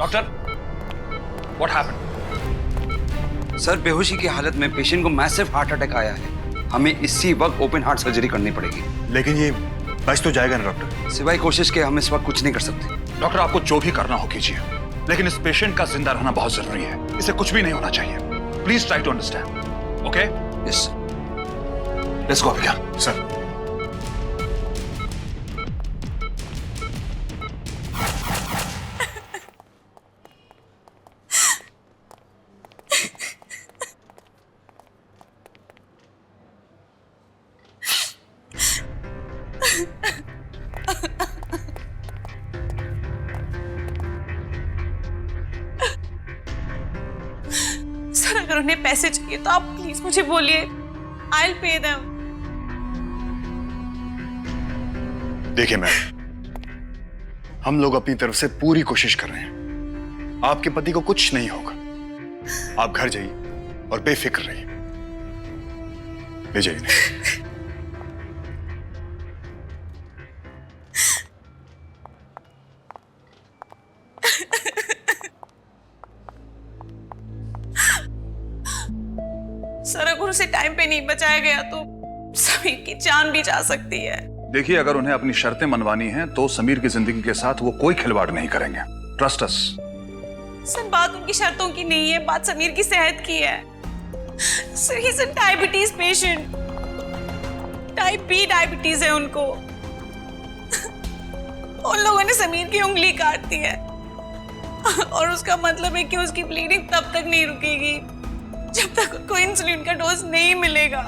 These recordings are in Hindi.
Doctor, what happened? सर, बेहोशी की हालत में पेशेंट को मैसिव हार्ट अटैक आया है। हमें इसी वक्त ओपन हार्ट सर्जरी करनी पड़ेगी। लेकिन ये बच तो जाएगा ना डॉक्टर? सिवाय कोशिश के हम इस वक्त कुछ नहीं कर सकते। डॉक्टर, आपको जो भी करना हो कीजिए, लेकिन इस पेशेंट का जिंदा रहना बहुत जरूरी है। इसे कुछ भी नहीं होना चाहिए। Please try to understand. Okay? Yes let's go Vigyan. Sir, sir, अगर उन्हें पैसे चाहिए तो आप प्लीज मुझे बोलिए। I will pay them. देखिए मैम, हम लोग अपनी तरफ से पूरी कोशिश कर रहे हैं। आपके पति को कुछ नहीं होगा। आप घर जाइए और बेफिक्र रहिए। ले जाइए इन्हें। सर, अगर उसे टाइम पे नहीं बचाया गया तो समीर की जान भी जा सकती है। देखिए, अगर उन्हें अपनी शर्तें मनवानी हैं तो समीर की जिंदगी के साथ वो कोई खिलवाड़ नहीं करेंगे। Trust us. सर, बात उनकी शर्तों की नहीं है, बात समीर की सेहत की है। Sir, he is a diabetes patient. Type B diabetes है उनको। उन लोगों ने समीर की उंगली काट दी है और उसका मतलब है कि उसकी ब्लीडिंग तब तक नहीं रुकेगी जब तक उनको इंसुलिन का डोज नहीं मिलेगा।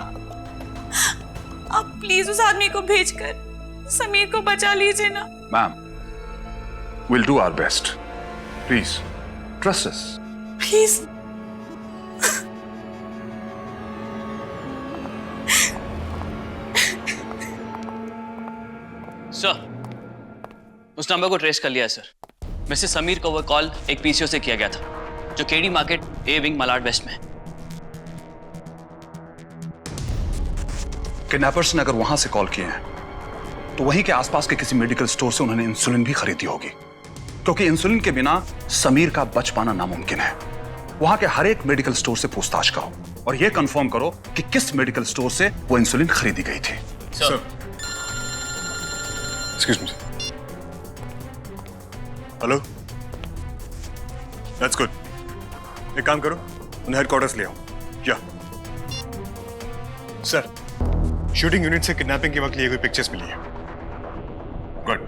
आप प्लीज उस आदमी को भेजकर समीर को बचा लीजिए ना। Ma'am, will do our best. Please trust us. Please. Sir, उस नंबर को ट्रेस कर लिया है सर। मिसेस समीर को वो कॉल एक पीसीओ से किया गया था जो KD market A wing Malad west में है। किडनैपर्स ने अगर वहां से कॉल किए हैं तो वहीं के आसपास के किसी मेडिकल स्टोर से उन्होंने इंसुलिन भी खरीदी होगी, क्योंकि इंसुलिन के बिना समीर का बच पाना नामुमकिन है। वहां के हर एक मेडिकल स्टोर से पूछताछ करो और यह कंफर्म करो कि किस मेडिकल स्टोर से वो इंसुलिन खरीदी गई थी। Sir, excuse me. Hello, that's good. एक काम करो, उन्हें हेडक्वार्टर्स ले आओ। या सर, शूटिंग यूनिट से किडनैपिंग के वक्त लिए हुई पिक्चर्स मिली है। गुड।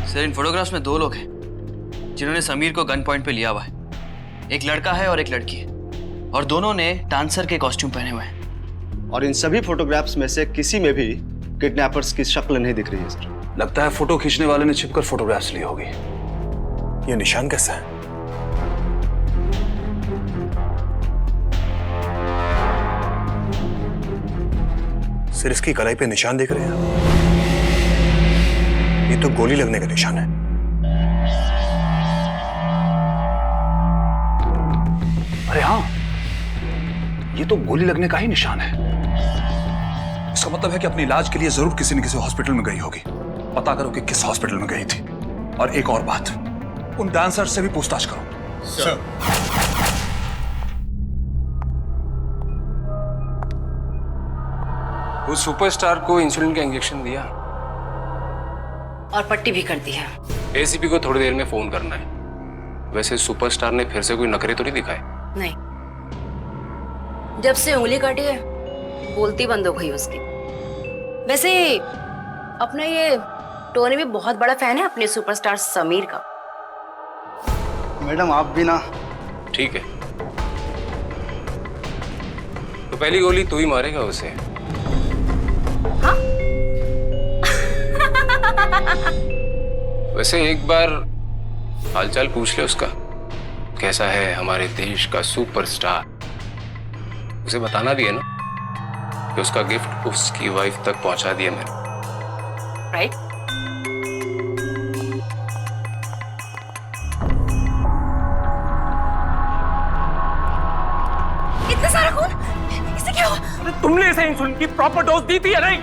सर, इन फोटोग्राफ्स में दो लोग हैं जिन्होंने समीर को गन पॉइंट पे लिया हुआ है। एक लड़का है और एक लड़की है, और दोनों ने डांसर के कॉस्ट्यूम पहने हुए हैं। और इन सभी फोटोग्राफ्स में से किसी में भी किडनैपर्स की शक्ल नहीं दिख रही है सर। लगता है फोटो खींचने वाले ने छिपकर फोटोग्राफ्स ली होगी। ये निशान कैसा है? सर, इसकी कलाई पे निशान देख रहे हैं? ये तो गोली लगने का निशान है। अरे हाँ, ये तो गोली लगने का ही निशान है। इसका मतलब है कि अपने इलाज के लिए जरूर किसी न किसी हॉस्पिटल में गई होगी। पता करो कि किस हॉस्पिटल में गई थी। और एक और बात, उन डांसर से भी पूछताछ करो। सर, वो सुपरस्टार को इंसुलिन का इंजेक्शन दिया और पट्टी भी कर दी है। एसीपी को थोड़ी देर में फोन करना है। वैसे सुपरस्टार ने फिर से कोई नखरे तो नहीं दिखाए? नहीं, जब से उंगली काटी है बोलती बंद हो गई उसकी। वैसे अपना ये टोनी भी बहुत बड़ा फैन है अपने सुपरस्टार समीर का। मैडम, आप भी ना। ठीक है, तो पहली गोली तू ही मारेगा उसे। हाँ? वैसे एक बार हालचाल पूछ ले उसका, कैसा है हमारे देश का सुपरस्टार। उसे बताना भी है ना कि उसका गिफ्ट उसकी वाइफ तक पहुंचा दिया मैंने। राइट? इतना सारा खून, इससे क्या हुआ? तुमने इसे इंसुलिन की प्रॉपर डोज दी थी या नहीं?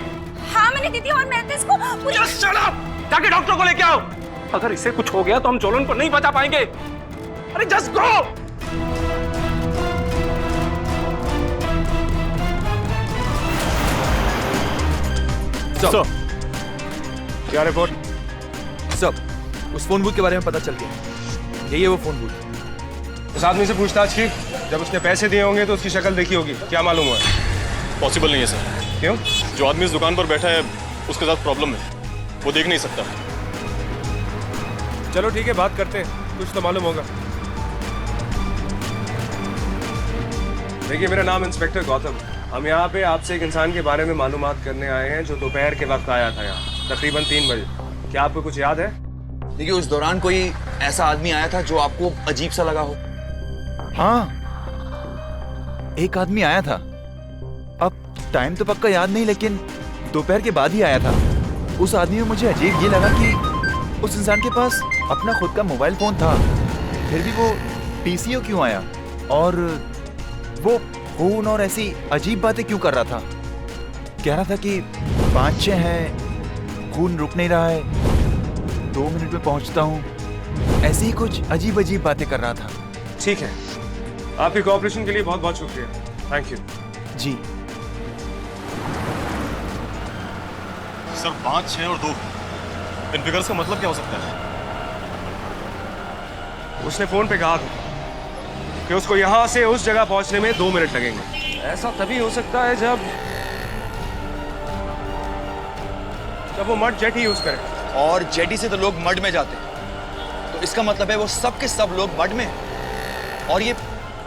हाँ मैंने दी थी और मैं तो इसको Just shut up! जाके डॉक्टर को लेके आओ। अगर इसे कुछ हो गया तो हम जोलन को नहीं बचा पाएंगे। अरे जस्ट गो। सर, क्या रिपोर्ट? सर, उस फोन बूथ के बारे में पता चल गया। यही है वो फोन बूथ। उस आदमी से पूछताछ की, जब उसने पैसे दिए होंगे तो उसकी शक्ल देखी होगी। क्या मालूम हुआ? पॉसिबल नहीं है सर। क्यों? जो आदमी इस दुकान पर बैठा है उसके साथ प्रॉब्लम है, वो देख नहीं सकता। चलो ठीक है, बात करते हैं, कुछ तो मालूम होगा। देखिए, मेरा नाम इंस्पेक्टर गौतम। हम यहाँ पे आपसे एक इंसान के बारे में मालूमात करने आए हैं जो दोपहर के वक्त आया था यहाँ, तकरीबन 3 बजे। क्या आपको कुछ याद है? देखिए, उस दौरान कोई ऐसा आदमी आया था जो आपको अजीब सा लगा हो? हाँ, एक आदमी आया था। अब टाइम तो पक्का याद नहीं, लेकिन दोपहर के बाद ही आया था। उस आदमी में मुझे अजीब ये लगा कि उस इंसान के पास अपना खुद का मोबाइल फोन था, फिर भी वो पीसीओ क्यों आया और वो फोन और ऐसी अजीब बातें क्यों कर रहा था? कह रहा था कि 5-6 है, खून रुक नहीं रहा है, 2 मिनट में पहुंचता हूं, ऐसी ही कुछ अजीब अजीब बातें कर रहा था। ठीक है, आपकी कोऑपरेशन के लिए बहुत बहुत शुक्रिया। Thank you ji. सर 5, 6 और 2, इन फिगर्स का मतलब क्या हो सकता है? उसने फोन पे कहा था कि उसको यहाँ से उस जगह पहुंचने में 2 मिनट लगेंगे। ऐसा तभी हो सकता है जब वो मड जेट ही यूज करे। और जेटी से तो लोग मड में जाते हैं, तो इसका मतलब है वो सब के सब लोग मड में। और ये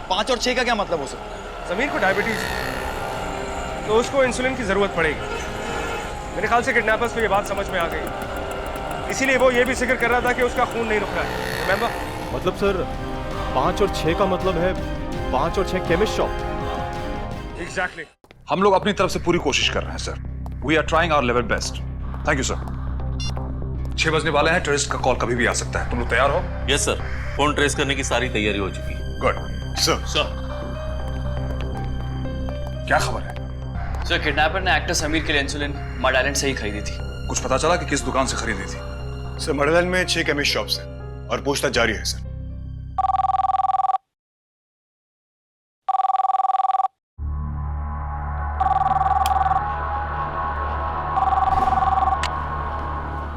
5 और 6 का क्या मतलब हो सकता है? समीर को डायबिटीज है, तो उसको इंसुलिन की जरूरत पड़ेगी। मेरे ख्याल से किडनैपर्स को ये बात समझ में आ गई, इसीलिए वो ये भी जिक्र कर रहा था कि उसका खून नहीं रुक रहा है। रिमेंबर? मतलब सर 5 और 6 का मतलब है 5 और 6 केमिस्ट शॉप। एग्जैक्टली। हम लोग अपनी तरफ से पूरी कोशिश कर रहे हैं sir. We are trying our level best. Thank you sir. 6 बजने वाले हैं, टेररिस्ट का कॉल कभी भी आ सकता है। तुम लोग तैयार हो? यस सर, फोन ट्रेस करने की सारी तैयारी हो चुकी है। Good sir. सर, क्या खबर है? सर, किडनैपर ने एक्टर समीर के लिए इंसुलिन मड आइलैंड से ही खरीदी थी। कुछ पता चला कि किस दुकान से खरीदी थी? सर मडलैंड में 6 केमिस्ट शॉप्स हैं और पूछताछ जारी है sir.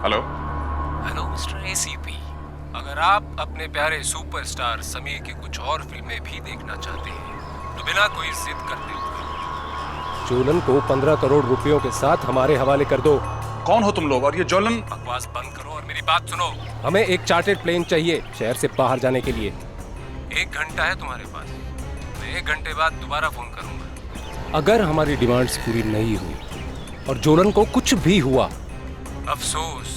Hello hello mister ACP, अगर आप अपने प्यारे सुपरस्टार समीर की कुछ और फिल्में भी देखना चाहते हैं तो बिना कोई जिद करते हुए जोलन को 15 करोड़ रुपयों के साथ हमारे हवाले कर दो। कौन हो तुम लोग और ये जोलन? बकवास बंद करो और मेरी बात सुनो। हमें एक चार्टर्ड प्लेन चाहिए शहर से बाहर जाने के लिए। 1 घंटा है तुम्हारे पास, मैं 1 घंटे बाद दोबारा फोन करूंगा। अगर हमारी डिमांड्स पूरी नहीं हुई और जोलन को कुछ भी हुआ, अफसोस,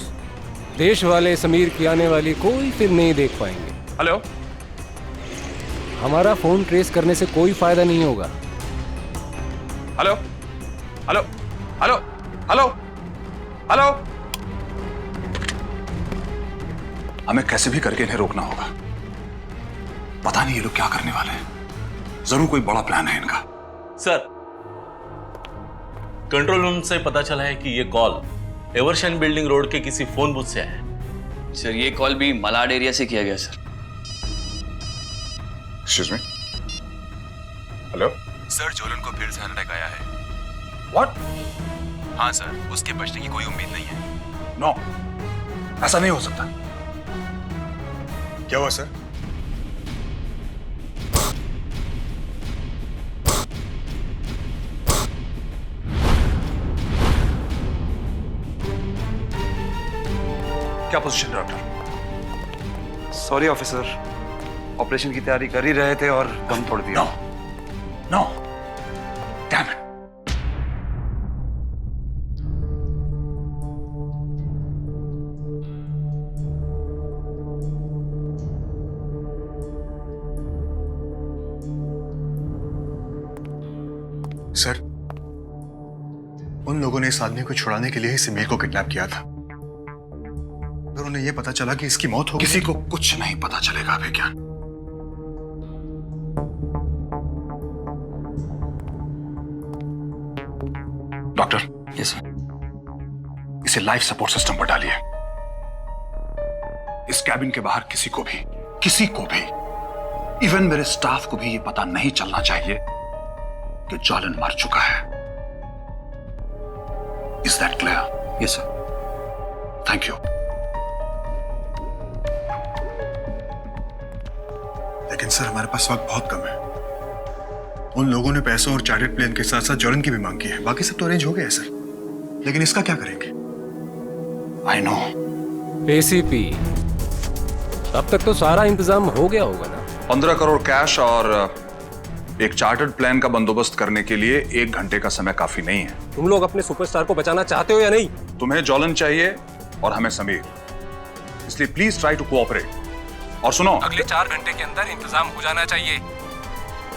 देश वाले समीर की आने वाली कोई फिल्म नहीं देख पाएंगे। हेलो, हमारा फोन ट्रेस करने से कोई फायदा नहीं होगा। Hello, hello, hello, hello, hello. हमें कैसे भी करके इन्हें रोकना होगा। पता नहीं ये लोग क्या करने वाले हैं। जरूर कोई बड़ा प्लान है इनका। सर, कंट्रोल रूम से पता चला है कि ये कॉल एवर्शन बिल्डिंग रोड के किसी फोन बूथ से आया है। सर, ये कॉल भी मलाड एरिया से किया गया sir. Excuse me. Hello sir, Jolen को फिर से अटैक आया है। व्हाट? हाँ सर, उसके बचने की कोई उम्मीद नहीं है। नो, ऐसा नहीं हो सकता। क्या हुआ सर? क्या position doctor? Sorry officer, operation की तैयारी कर ही रहे थे और दम तोड़ दिया। No, damn it. सर, उन लोगों ने इस आदमी को छुड़ाने के लिए ही समीर को किडनैप किया था। अगर उन्हें यह पता चला कि इसकी मौत हो गई, किसी को कुछ नहीं पता चलेगा अभिज्ञान। Doctor, yes sir. इसे लाइफ सपोर्ट सिस्टम पर डालिए। इस कैबिन के बाहर किसी को भी इवन मेरे स्टाफ को भी यह पता नहीं चलना चाहिए कि जॉलन मर चुका है। Is that clear? Yes sir. Thank you. लेकिन सर हमारे पास वक्त बहुत कम है। उन लोगों ने पैसों और चार्टर्ड प्लेन के साथ साथ जॉलन की भी मांग की है। बाकी सब तो अरेंज हो गया है सर, लेकिन इसका क्या करेंगे? I know. एसीपी, अब तक तो सारा इंतजाम हो गया होगा ना? 15 करोड़ कैश और एक चार्टर्ड प्लान का बंदोबस्त करने के लिए 1 घंटे का समय काफी नहीं है। तुम लोग अपने सुपरस्टार को बचाना चाहते हो या नहीं? तुम्हें जॉलन चाहिए और हमें समीर, इसलिए प्लीज ट्राई टू कोऑपरेट। और सुनो, अगले 4 घंटे के अंदर इंतजाम हो जाना चाहिए।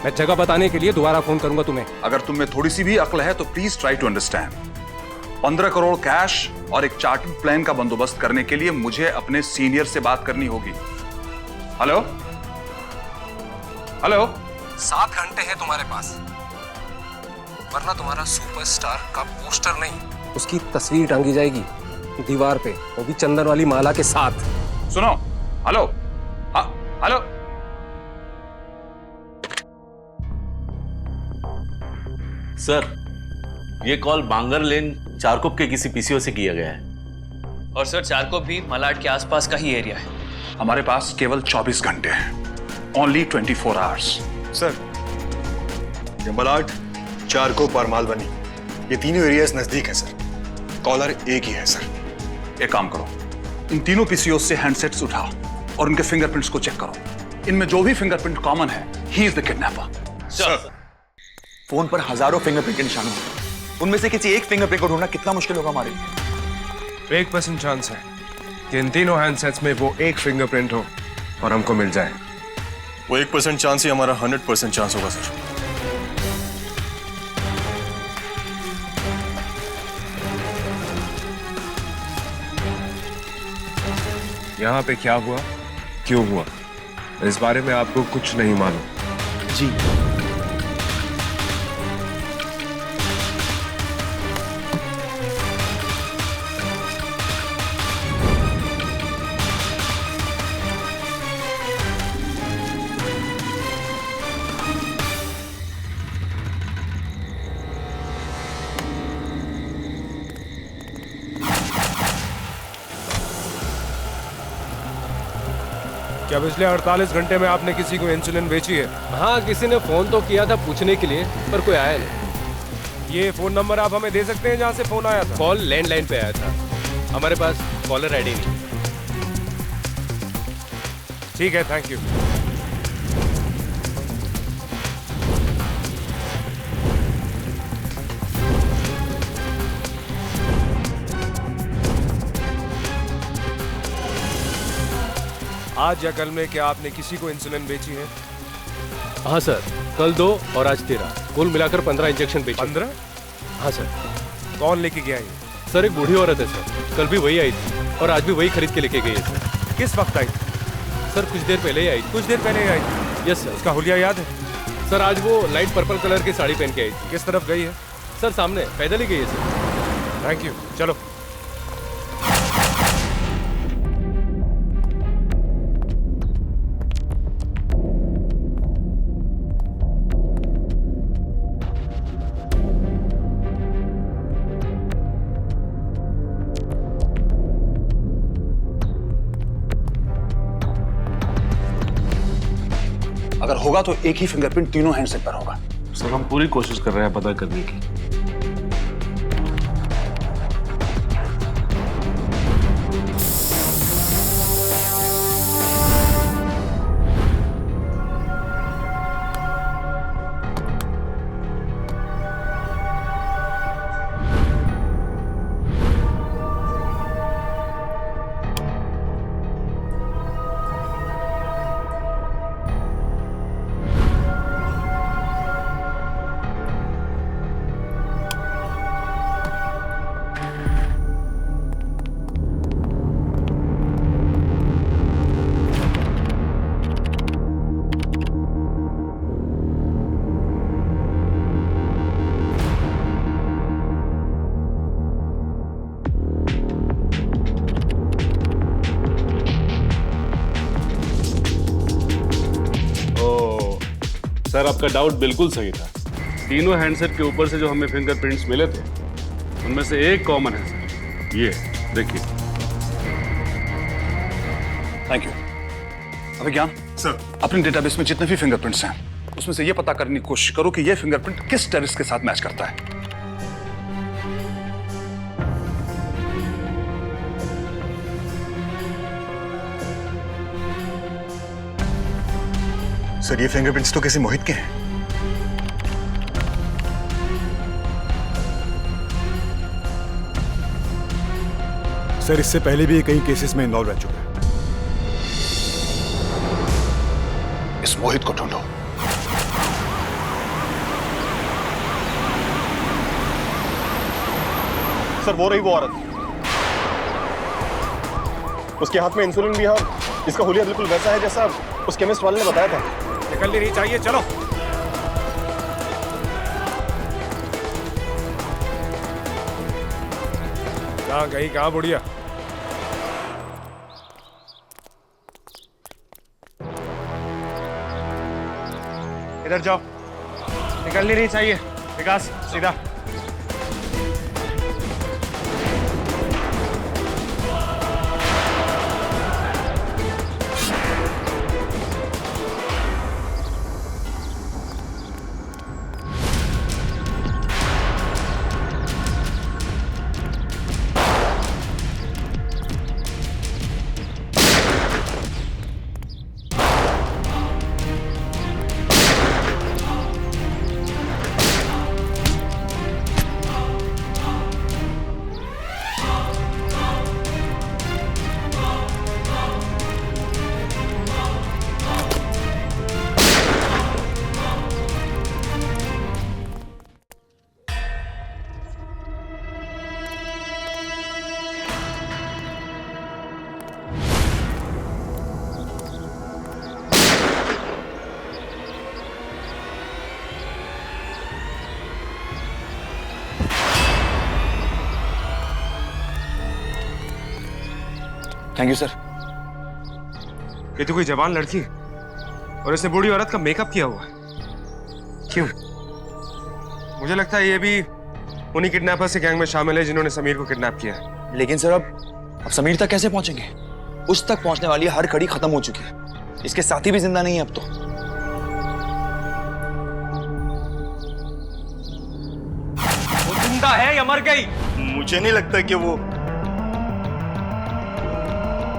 मैं जगह बताने के लिए दोबारा फोन करूंगा तुम्हें। अगर तुम में थोड़ी सी भी अक्ल है तो please try to understand. 15 crore cash और एक चार्टर्ड प्लान का बंदोबस्त करने के लिए मुझे अपने सीनियर से बात करनी होगी। Hello hello. 7 घंटे है तुम्हारे पास, वरना तुम्हारा सुपरस्टार का पोस्टर नहीं, उसकी तस्वीर टांगी जाएगी दीवार पे, वो भी चंदन वाली माला के साथ। सुनो, हेलो। हेलो। सर, ये कॉल बांगर लेन चारकोप के किसी पीसीओ से किया गया है। और सर, चारकोप भी मलाड के आसपास का ही एरिया है। हमारे पास केवल 24 घंटे हैं, ओनली 24 आवर्स। सर, ये मलाड, चारकोप और मालवनी, ये तीनों एरियाज नजदीक है सर। कॉलर एक ही है सर। एक काम करो, इन तीनों पीसीओ से हैंडसेट्स उठाओ और उनके फिंगरप्रिंट्स को चेक करो। इनमें जो भी फिंगरप्रिंट कॉमन है, he is the kidnapper. Sir, phone पर हजारों फिंगरप्रिंट के निशान होंगे, उनमें से किसी एक फिंगरप्रिंट को ढूंढना कितना मुश्किल होगा हमारे लिए। 1% चांस है कि इन तीनों हैंडसेट्स में वो एक फिंगरप्रिंट हो और हमको मिल जाए। वो 1% चांस ही हमारा 100% चांस होगा सर। यहाँ पे क्या हुआ, क्यों हुआ, इस बारे में आपको कुछ नहीं मालूम? जी। क्या पिछले 48 घंटे में आपने किसी को इंसुलिन बेची है? हाँ, किसी ने फोन तो किया था पूछने के लिए, पर कोई आया नहीं। ये फोन नंबर आप हमें दे सकते हैं जहाँ से फोन आया था? कॉल लैंडलाइन पे आया था, हमारे पास कॉलर आईडी नहीं। ठीक है, थैंक यू। आज या कल में क्या आपने किसी को इंसुलिन बेची है? हाँ सर, कल 2 और आज 13, कुल मिलाकर 15 इंजेक्शन बेचे। 15? हाँ सर। कौन लेके गया ये? सर, एक बूढ़ी औरत है सर, कल भी वही आई थी और आज भी वही खरीद के लेके गई है सर। किस वक्त आई थी? सर, कुछ देर पहले ही आई। कुछ देर पहले ही आई थी? Yes sir. उसका हुलिया याद है? सर, आज वो लाइट पर्पल कलर की साड़ी पहन के आई थी। किस तरफ गई है? सर, सामने पैदल ही गई है सर। थैंक यू, चलो। अगर होगा तो एक ही फिंगरप्रिंट तीनों हैंडसेट पर होगा। सर, हम पूरी कोशिश कर रहे हैं पता करने की। सर आपका डाउट बिल्कुल सही था। तीनों हैंडसेट के ऊपर से जो हमें फिंगरप्रिंट्स मिले थे उनमें से एक कॉमन है सर, ये देखिए। Thank you. अभी ज्ञान सर, अपने डेटाबेस में जितने भी फिंगरप्रिंट्स हैं उसमें से ये पता करने की कोशिश करो कि ये फिंगरप्रिंट किस टेररिस्ट के साथ मैच करता है। सर ये फिंगरप्रिंट्स तो किसी मोहित के हैं। सर इससे पहले भी ये कई केसेस में इन्वॉल्व रह चुका है। इस मोहित को ढूंढो। सर वो रही वो औरत, उसके हाथ में इंसुलिन भी है और इसका हुलिया बिल्कुल वैसा है जैसा उस केमिस्ट वाले ने बताया था। निकलनी नहीं चाहिए, चलो। कहाँ गई, कहाँ बुढ़िया? इधर जाओ। निकलनी नहीं चाहिए। विकास सीधा। Thank you sir. ये तो कोई जवान लड़की है और इसने बूढ़ी औरत का मेकअप किया हुआ है। क्यों? मुझे लगता है ये भी उन्हीं किडनैपर्स के गैंग में शामिल है जिन्होंने समीर को किडनैप किया है। लेकिन सर अब समीर तक कैसे पहुंचेंगे? उस तक पहुंचने वाली हर कड़ी खत्म हो चुकी है। इसके साथी भी जिंदा नहीं है अब तो। वो जिंदा है या मर गई? मुझे नहीं लगता कि वो।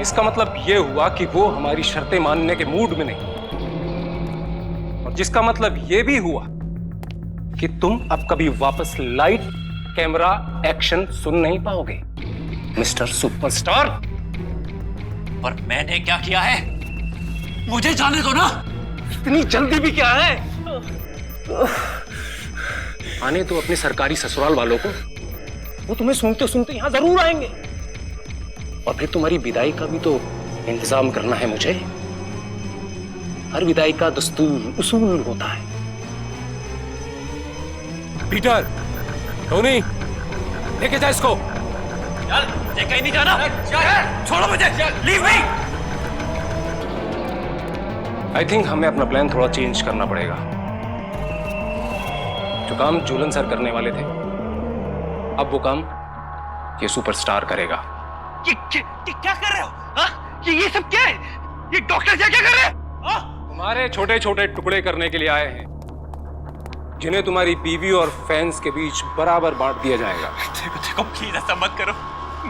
इसका मतलब ये हुआ कि वो हमारी शर्तें मानने के मूड में नहीं, और जिसका मतलब ये भी हुआ कि तुम अब कभी वापस लाइट कैमरा एक्शन सुन नहीं पाओगे मिस्टर सुपरस्टार। और मैंने क्या किया है मुझे जाने दो ना। इतनी जल्दी भी क्या है? आने तो अपने सरकारी ससुराल वालों को, वो तुम्हें सुनते सुनते यहां जरूर आएंगे। और फिर तुम्हारी विदाई का भी तो इंतजाम करना है मुझे। हर विदाई का दस्तूर उसूल होता है। पीटर, टोनी, लेके जा इसको। चल, ये कहीं नहीं जाना। छोड़ो मुझे, लीव मी। आई थिंक हमें अपना प्लान थोड़ा चेंज करना पड़ेगा। जो काम जूलन सर करने वाले थे, अब वो काम ये सुपरस्टार करेगा। ये क्या कर रहे हो? हाँ? ये सब क्या है? ये डॉक्टर क्या कर रहे हैं? हाँ? तुम्हारे छोटे छोटे टुकड़े करने के लिए आए हैं, जिन्हें तुम्हारी बीवी और फैंस के बीच बराबर बांट दिया जाएगा। देखो प्लीज ऐसा मत करो।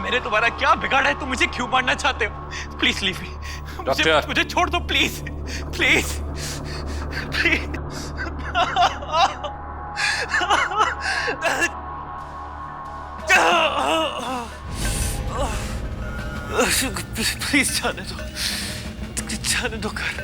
मैंने तुम्हारा क्या बिगाड़ा है? तुम मुझे क्यों मारना चाहते हो? Please leave me. डॉक्टर, मुझे छोड़ दो प्लीज, प्लीज, प्लीज। प्लीज जाने दो कर।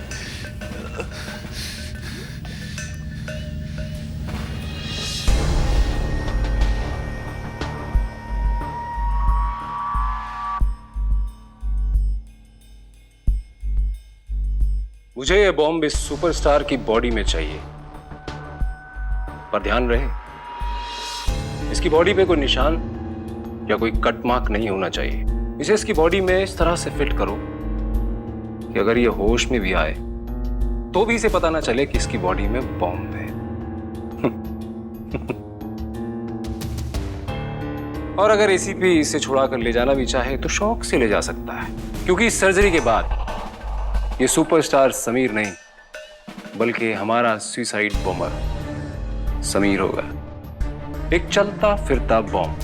मुझे ये बॉम्ब इस सुपरस्टार की बॉडी में चाहिए, पर ध्यान रहे इसकी बॉडी पे कोई निशान या कोई कट मार्क नहीं होना चाहिए। इसे इसकी बॉडी में इस तरह से फिट करो कि अगर ये होश में भी आए तो भी इसे पता ना चले कि इसकी बॉडी में बॉम्ब है। और अगर एसीपी इसे छुड़ा कर ले जाना भी चाहे तो शौक से ले जा सकता है, क्योंकि इस सर्जरी के बाद ये सुपरस्टार समीर नहीं बल्कि हमारा सुसाइड बॉम्बर समीर होगा, एक चलता फिरता बॉम्ब।